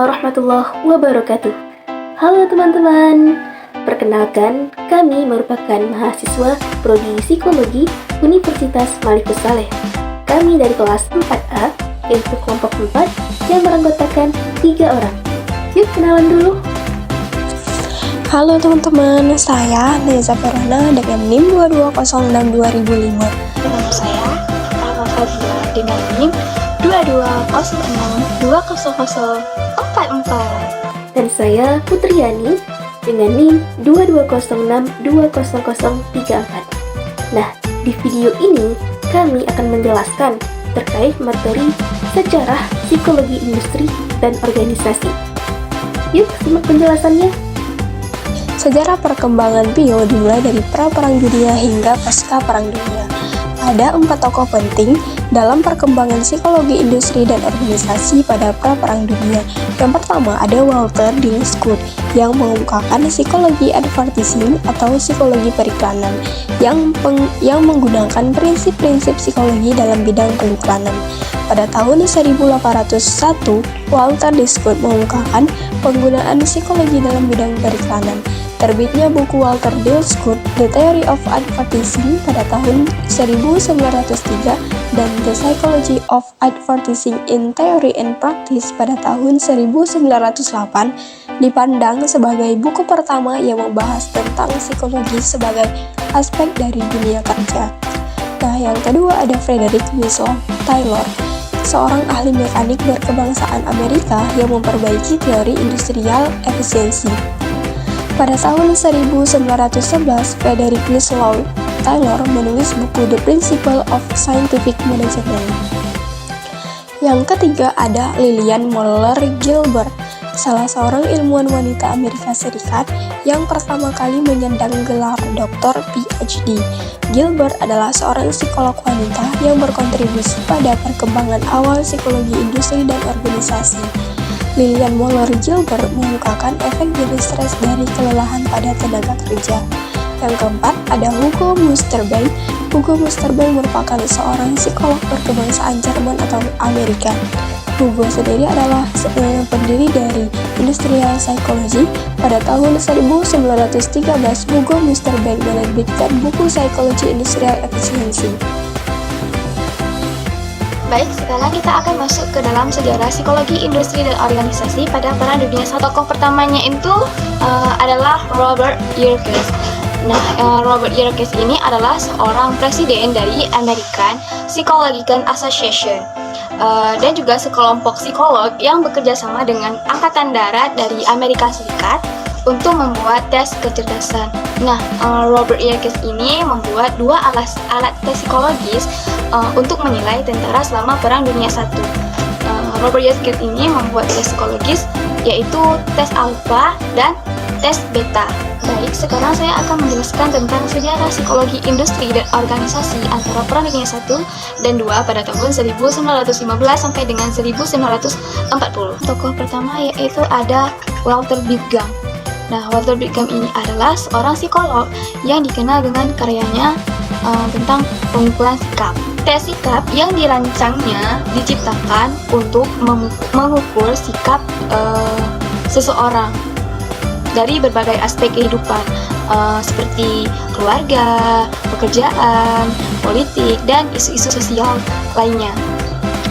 warahmatullahi wabarakatuh. Halo teman-teman, perkenalkan kami merupakan mahasiswa Prodi Psikologi Universitas Malikus Saleh. Kami dari kelas 4A, yaitu kelompok 4 yang beranggotakan 3 orang. Yuk kenalan dulu. Halo teman-teman, saya Neza Verona dengan NIM 2206-2005. Dengan saya, Rama Fadila dengan NIM 2206-20044. Dan saya Putriani dengan NIM 2206-20034. Nah, di video ini kami akan menjelaskan terkait materi sejarah psikologi industri dan organisasi. Yuk simak penjelasannya. Sejarah perkembangan bio dimulai dari pra-perang dunia hingga pasca perang dunia. Ada 4 tokoh penting dalam perkembangan psikologi industri dan organisasi pada pra-perang dunia. Yang pertama ada Walter Dilscourt yang mengemukakan psikologi advertising atau psikologi periklanan yang menggunakan prinsip-prinsip psikologi dalam bidang periklanan. Pada tahun 1801, Walter Dilscourt mengemukakan penggunaan psikologi dalam bidang periklanan. Terbitnya buku Walter Dilscourt, The Theory of Advertising pada tahun 1903 dan The Psychology of Advertising in Theory and Practice pada tahun 1908 dipandang sebagai buku pertama yang membahas tentang psikologi sebagai aspek dari dunia kerja. Nah, yang kedua ada Frederick Winslow Taylor, seorang ahli mekanik berkebangsaan Amerika yang memperbaiki teori industrial efisiensi. Pada tahun 1911, Frederick Winslow Taylor menulis buku The Principle of Scientific Management. Yang ketiga ada Lillian Moeller Gilbert, salah seorang ilmuwan wanita Amerika Serikat yang pertama kali menyandang gelar Dr. PhD. Gilbert adalah seorang psikolog wanita yang berkontribusi pada perkembangan awal psikologi industri dan organisasi. Lillian Moeller Gilbert mengungkapkan efek jenis stres dari kelelahan pada tenaga kerja. Yang keempat ada Hugo Musterberg. Hugo Musterberg merupakan seorang psikolog berkebangsaan Jerman atau Amerika. Hugo sendiri adalah pendiri dari Industrial Psychology. Pada tahun 1913, Hugo Musterberg menerbitkan buku Psikologi Industrial Efisiensi. Baik, sekarang kita akan masuk ke dalam sejarah psikologi industri dan organisasi pada perang dunia. Tokoh pertamanya itu adalah Robert Yerkes. Nah, Robert Yerkes ini adalah seorang presiden dari American Psychological Association dan juga sekelompok psikolog yang bekerja sama dengan Angkatan Darat dari Amerika Serikat untuk membuat tes kecerdasan. Nah, Robert Yerkes ini membuat 2 alat tes psikologis untuk menilai tentara selama Perang Dunia I. Robert Yerkes ini membuat tes psikologis yaitu tes alfa dan tes beta. Baik, sekarang saya akan menjelaskan tentang sejarah psikologi industri dan organisasi antara Perang Dunia I dan II pada tahun 1915 sampai dengan 1940. Tokoh pertama yaitu ada Walter Brigham. Nah, Walter Brigham ini adalah seorang psikolog yang dikenal dengan karyanya tentang pengukuran sikap. Tes sikap yang dirancangnya diciptakan untuk mengukur sikap seseorang dari berbagai aspek kehidupan seperti keluarga, pekerjaan, politik, dan isu-isu sosial lainnya.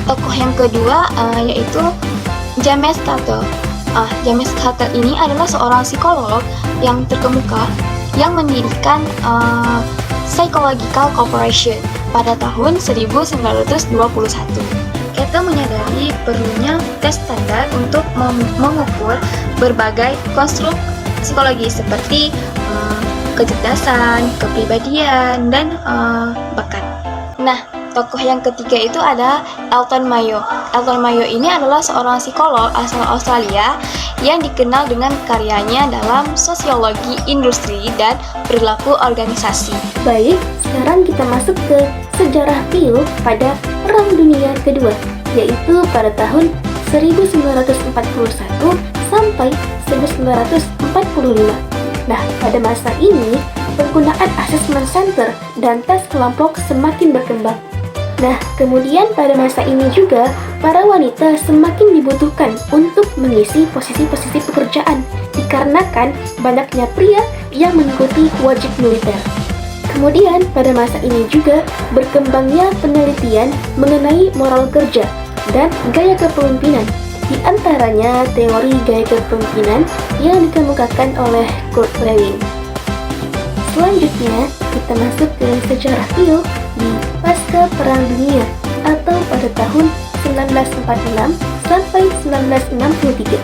Tokoh yang kedua yaitu James Cattell. James Cattell ini adalah seorang psikolog yang terkemuka yang mendirikan Psychological Corporation pada tahun 1921. Cattell menyadari perlunya tes standar untuk mengukur berbagai konstruk psikologi seperti kecerdasan, kepribadian, dan bakat. Nah, tokoh yang ketiga itu ada Elton Mayo. Elton Mayo ini adalah seorang psikolog asal Australia yang dikenal dengan karyanya dalam sosiologi industri dan perilaku organisasi. Baik, sekarang kita masuk ke sejarah bio pada Perang Dunia Kedua, yaitu pada tahun 1941 sampai 1945. Nah, pada masa ini, penggunaan assessment center dan tes kelompok semakin berkembang. Nah, kemudian pada masa ini juga, para wanita semakin dibutuhkan untuk mengisi posisi-posisi pekerjaan, dikarenakan banyaknya pria yang mengikuti wajib militer. Kemudian, pada masa ini juga berkembangnya penelitian mengenai moral kerja dan gaya kepemimpinan, di antaranya teori gaya kepemimpinan yang dikemukakan oleh Kurt Lewin. Selanjutnya, kita masuk ke sejarah PIO di pasca Perang Dunia atau pada tahun 1946 sampai 1963.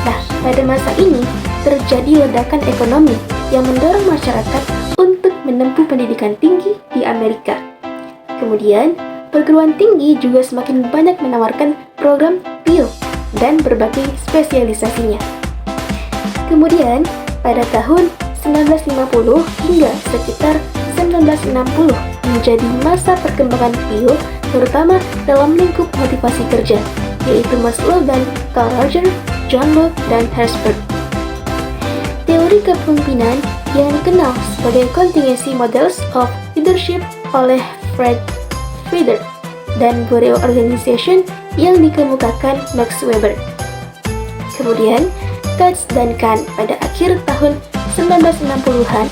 Nah, pada masa ini terjadi ledakan ekonomi yang mendorong masyarakat untuk menempuh pendidikan tinggi di Amerika. Kemudian, perguruan tinggi juga semakin banyak menawarkan program PIO dan berbagai spesialisasinya. Kemudian, pada tahun 1950 hingga sekitar 1960 menjadi masa perkembangan PIO, terutama dalam lingkup motivasi kerja, yaitu Maslow dan Carl Rogers, John Locke, dan Herzberg. Teori kepemimpinan yang dikenal sebagai Contingency Models of Leadership oleh Fred Frieder dan Bureau Organization yang dikemukakan Max Weber. Kemudian, Katz dan Kahn pada akhir tahun 1960-an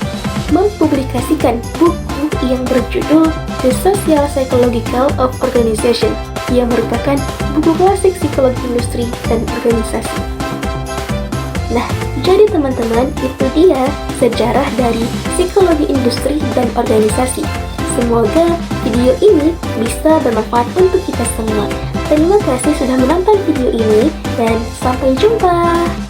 mempublikasikan buku yang berjudul The Social Psychological of Organization yang merupakan buku klasik psikologi industri dan organisasi. Nah, jadi teman-teman, itu dia sejarah dari psikologi industri dan organisasi. Semoga video ini bisa bermanfaat untuk kita semua. Terima kasih sudah menonton video ini dan sampai jumpa.